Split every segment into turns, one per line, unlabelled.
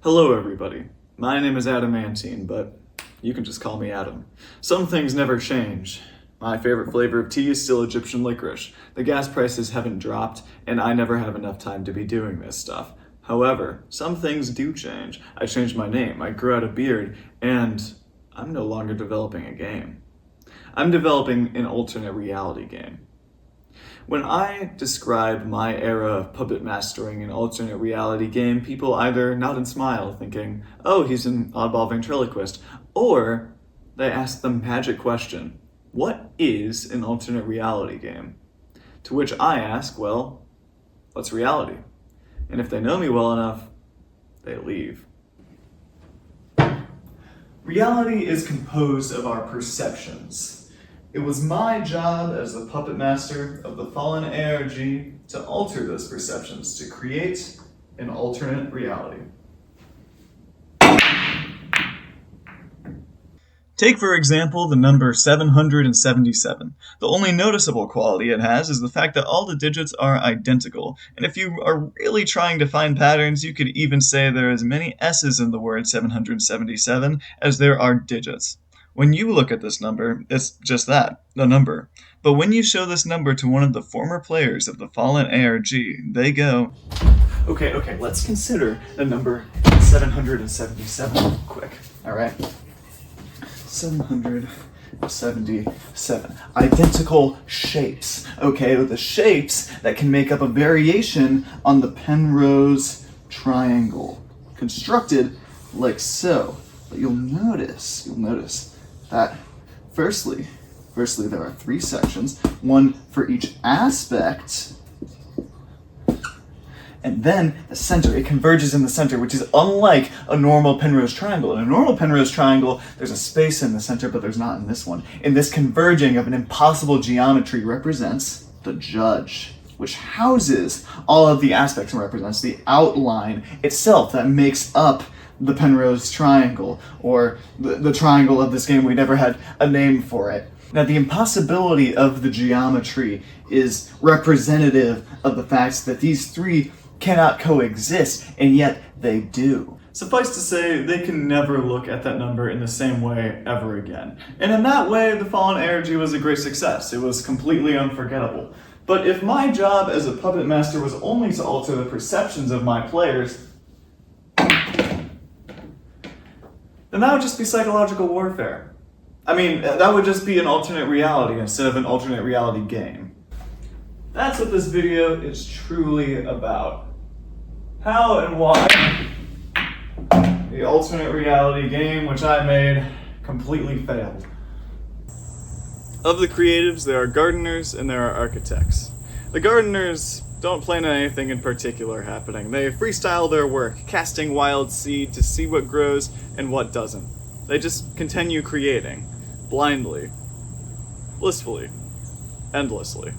Hello everybody, my name is Adamantine, but you can just call me Adam. Some things never change. My favorite flavor of tea is still Egyptian licorice. The gas prices haven't dropped, and I never have enough time to be doing this stuff. However, some things do change. I changed my name, I grew out a beard, and I'm no longer developing a game. I'm developing an alternate reality game. When I describe my era of puppet mastering an alternate reality game, people either nod and smile, thinking, oh, he's an oddball ventriloquist, or they ask the magic question, what is an alternate reality game? To which I ask, well, what's reality? And if they know me well enough, they leave. Reality is composed of our perceptions. It was my job as the puppet master of the fallen ARG to alter those perceptions, to create an alternate reality. Take, for example, the number 777. The only noticeable quality it has is the fact that all the digits are identical, and if you are really trying to find patterns, you could even say there are as many S's in the word 777 as there are digits. When you look at this number, it's just that, a number. But when you show this number to one of the former players of the fallen ARG, they go, Okay, let's consider the number 777 quick, alright? 777. Identical shapes, okay? With the shapes that can make up a variation on the Penrose triangle, constructed like so. But you'll notice that firstly there are three sections, one for each aspect, and then the center. It converges in the center, which is unlike a normal Penrose triangle. In a normal Penrose triangle, there's a space in the center, but there's not in this one. And this converging of an impossible geometry represents the judge, which houses all of the aspects and represents the outline itself that makes up the Penrose triangle, or the triangle of this game. We never had a name for it. Now, the impossibility of the geometry is representative of the fact that these three cannot coexist, and yet they do. Suffice to say, they can never look at that number in the same way ever again. And in that way, the Fallen ARG was a great success. It was completely unforgettable. But if my job as a puppet master was only to alter the perceptions of my players, then that would just be psychological warfare. I mean, that would just be an alternate reality instead of an alternate reality game. That's what this video is truly about. How and why the alternate reality game, which I made, completely failed. Of the creatives, there are gardeners and there are architects. The gardeners don't plan on anything in particular happening. They freestyle their work, casting wild seed to see what grows and what doesn't. They just continue creating, blindly, blissfully, endlessly.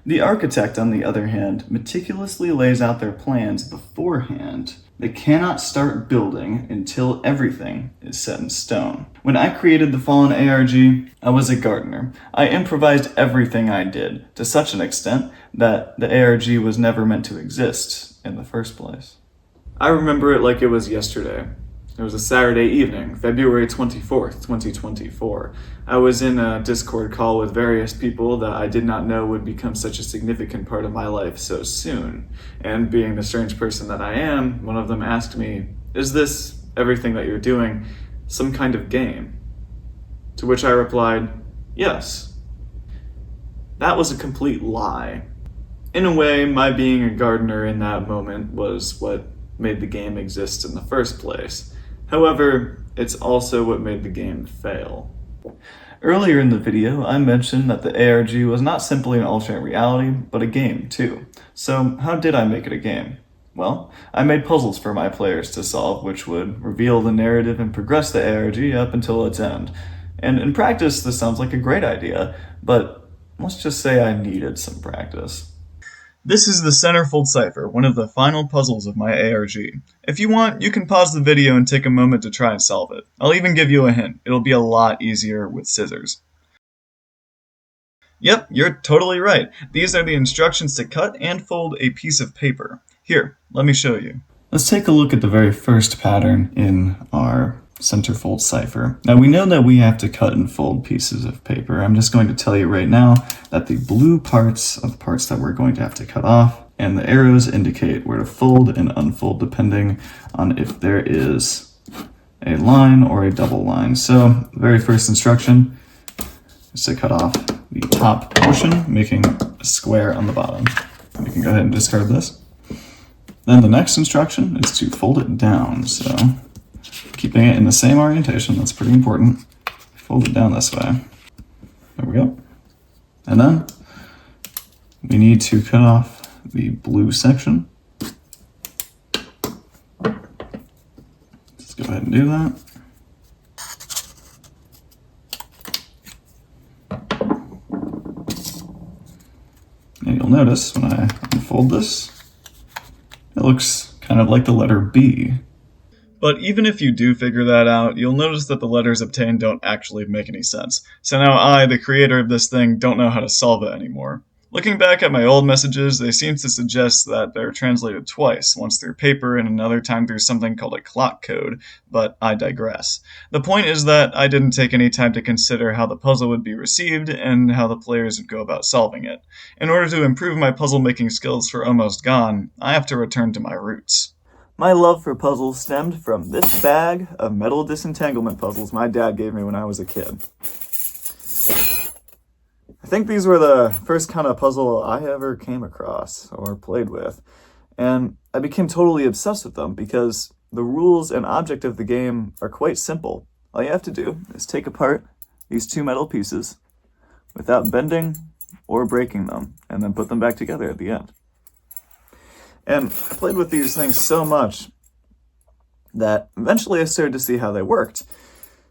The architect, on the other hand, meticulously lays out their plans beforehand. They cannot start building until everything is set in stone. When I created the Fallen ARG, I was a gardener. I improvised everything I did, to such an extent that the ARG was never meant to exist in the first place. I remember it like it was yesterday. It was a Saturday evening, February 24th, 2024. I was in a Discord call with various people that I did not know would become such a significant part of my life so soon. And being the strange person that I am, one of them asked me, is this, everything that you're doing, some kind of game? To which I replied, yes. That was a complete lie. In a way, my being a gardener in that moment was what made the game exist in the first place. However, it's also what made the game fail. Earlier in the video, I mentioned that the ARG was not simply an alternate reality, but a game too. So how did I make it a game? Well, I made puzzles for my players to solve, which would reveal the narrative and progress the ARG up until its end. And in practice, this sounds like a great idea, but let's just say I needed some practice. This is the centerfold cipher, one of the final puzzles of my ARG. If you want, you can pause the video and take a moment to try and solve it. I'll even give you a hint. It'll be a lot easier with scissors. Yep, you're totally right. These are the instructions to cut and fold a piece of paper. Here, let me show you. Let's take a look at the very first pattern in our centerfold cipher. Now we know that we have to cut and fold pieces of paper. I'm just going to tell you right now that the blue parts are the parts that we're going to have to cut off, and the arrows indicate where to fold and unfold depending on if there is a line or a double line. So the very first instruction is to cut off the top portion, making a square on the bottom. We can go ahead and discard this. Then the next instruction is to fold it down. So keeping it in the same orientation, that's pretty important. Fold it down this way. There we go. And then we need to cut off the blue section. Let's go ahead and do that. And you'll notice when I unfold this, it looks kind of like the letter B. But even if you do figure that out, you'll notice that the letters obtained don't actually make any sense. So now I, the creator of this thing, don't know how to solve it anymore. Looking back at my old messages, they seem to suggest that they're translated twice, once through paper and another time through something called a clock code, but I digress. The point is that I didn't take any time to consider how the puzzle would be received and how the players would go about solving it. In order to improve my puzzle-making skills for Almost Gone, I have to return to my roots. My love for puzzles stemmed from this bag of metal disentanglement puzzles my dad gave me when I was a kid. I think these were the first kind of puzzle I ever came across or played with, and I became totally obsessed with them because the rules and object of the game are quite simple. All you have to do is take apart these two metal pieces without bending or breaking them, and then put them back together at the end. And I played with these things so much that eventually I started to see how they worked.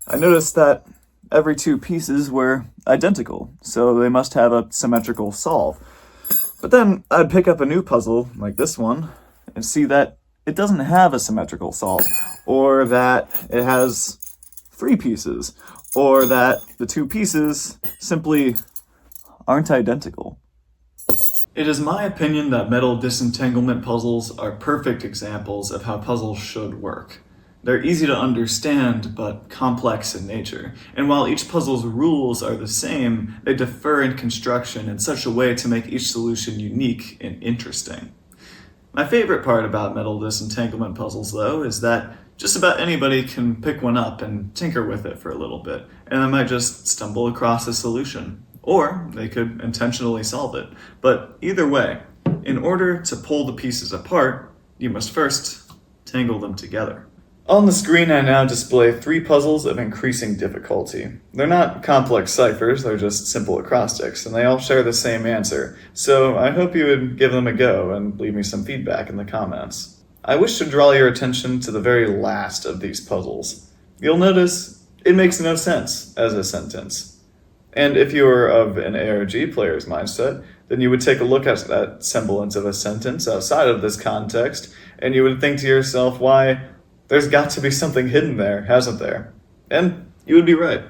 I noticed that every two pieces were identical, so they must have a symmetrical solve. But then I'd pick up a new puzzle, like this one, and see that it doesn't have a symmetrical solve, or that it has three pieces, or that the two pieces simply aren't identical. It is my opinion that metal disentanglement puzzles are perfect examples of how puzzles should work. They're easy to understand, but complex in nature. And while each puzzle's rules are the same, they differ in construction in such a way to make each solution unique and interesting. My favorite part about metal disentanglement puzzles, though, is that just about anybody can pick one up and tinker with it for a little bit, and they might just stumble across a solution. Or they could intentionally solve it. But either way, in order to pull the pieces apart, you must first tangle them together. On the screen I now display three puzzles of increasing difficulty. They're not complex ciphers, they're just simple acrostics, and they all share the same answer, so I hope you would give them a go and leave me some feedback in the comments. I wish to draw your attention to the very last of these puzzles. You'll notice it makes no sense as a sentence. And if you are of an ARG player's mindset, then you would take a look at that semblance of a sentence outside of this context, and you would think to yourself, why, there's got to be something hidden there, hasn't there? And you would be right.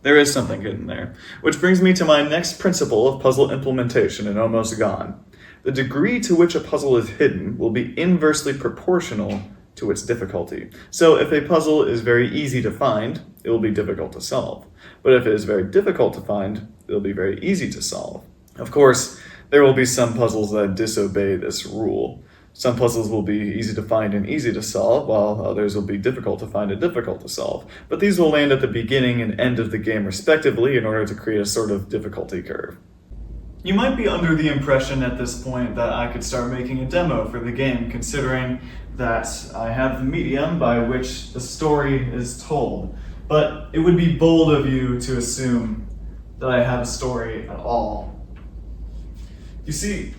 There is something hidden there. Which brings me to my next principle of puzzle implementation in Almost Gone. The degree to which a puzzle is hidden will be inversely proportional to its difficulty. So if a puzzle is very easy to find, it will be difficult to solve. But if it is very difficult to find, it will be very easy to solve. Of course, there will be some puzzles that disobey this rule. Some puzzles will be easy to find and easy to solve, while others will be difficult to find and difficult to solve. But these will land at the beginning and end of the game respectively in order to create a sort of difficulty curve. You might be under the impression at this point that I could start making a demo for the game, considering that I have the medium by which the story is told. But it would be bold of you to assume that I have a story at all. You see,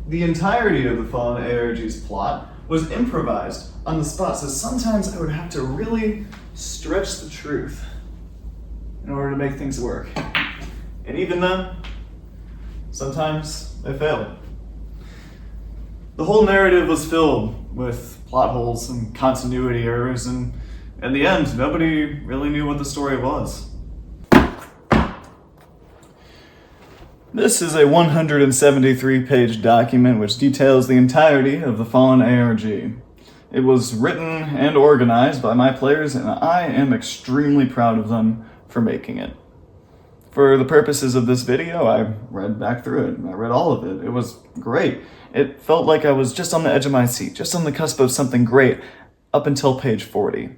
the entirety of the Fallen ARG's plot was improvised on the spot, so sometimes I would have to really stretch the truth in order to make things work. And even then, sometimes I failed. The whole narrative was filled with plot holes and continuity errors, and in the end, nobody really knew what the story was. This is a 173-page document which details the entirety of the Fallen ARG. It It was written and organized by my players, and I am extremely proud of them for making it. For the purposes of this video, I read back through it. I read all of it. It was great. It felt like I was just on the edge of my seat, just on the cusp of something great, up until page 40,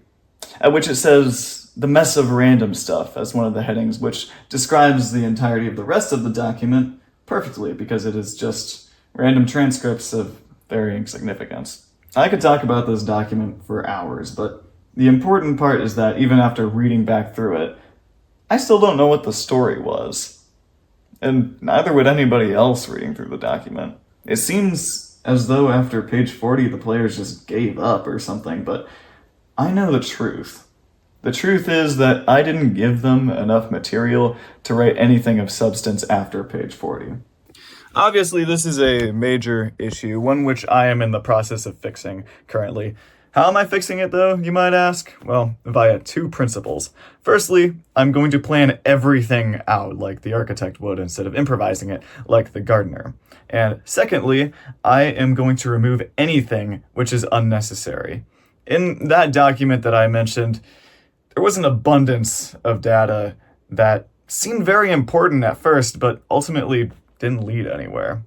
at which it says the mess of random stuff as one of the headings, which describes the entirety of the rest of the document perfectly, because it is just random transcripts of varying significance. I could talk about this document for hours, but the important part is that even after reading back through it, I still don't know what the story was. And neither would anybody else reading through the document. It seems as though after page 40 the players just gave up or something, but I know the truth. The truth is that I didn't give them enough material to write anything of substance after page 40. Obviously, this is a major issue, one which I am in the process of fixing currently. How am I fixing it though, you might ask? Well, via two principles. Firstly, I'm going to plan everything out like the architect would instead of improvising it like the gardener. And secondly, I am going to remove anything which is unnecessary. In that document that I mentioned, there was an abundance of data that seemed very important at first, but ultimately didn't lead anywhere.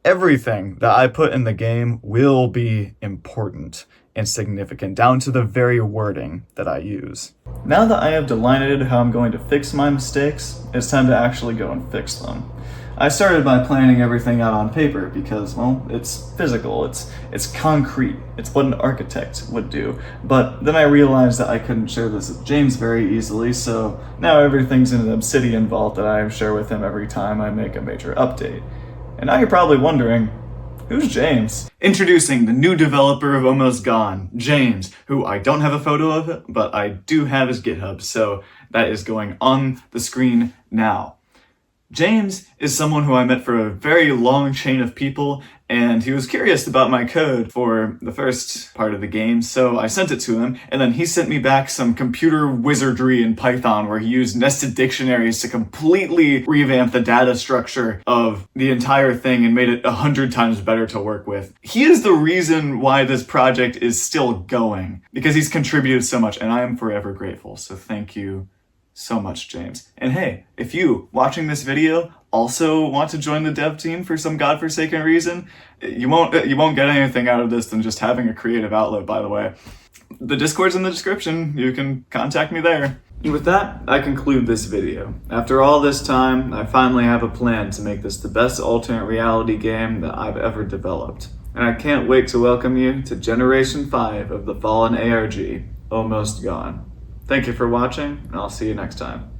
Everything that I put in the game will be important and significant, down to the very wording that I use. Now that I have delineated how I'm going to fix my mistakes, it's time to actually go and fix them. I started by planning everything out on paper because, well, it's physical, it's concrete, it's what an architect would do. But then I realized that I couldn't share this with James very easily, so now everything's in an Obsidian vault that I share with him every time I make a major update. And now you're probably wondering, who's James? Introducing the new developer of Almost Gone, James, who I don't have a photo of, but I do have his GitHub, so that is going on the screen now. James is someone who I met for a very long chain of people, and he was curious about my code for the first part of the game, so I sent it to him, and then he sent me back some computer wizardry in Python where he used nested dictionaries to completely revamp the data structure of the entire thing and made it 100 times better to work with. He is the reason why this project is still going, because he's contributed so much, and I am forever grateful, so thank you so much, James. And hey, if you, watching this video, also want to join the dev team for some godforsaken reason, you won't get anything out of this than just having a creative outlet, by the way. The Discord's in the description, you can contact me there. And with that, I conclude this video. After all this time, I finally have a plan to make this the best alternate reality game that I've ever developed. And I can't wait to welcome you to Generation 5 of the Fallen ARG, Almost Gone. Thank you for watching, and I'll see you next time.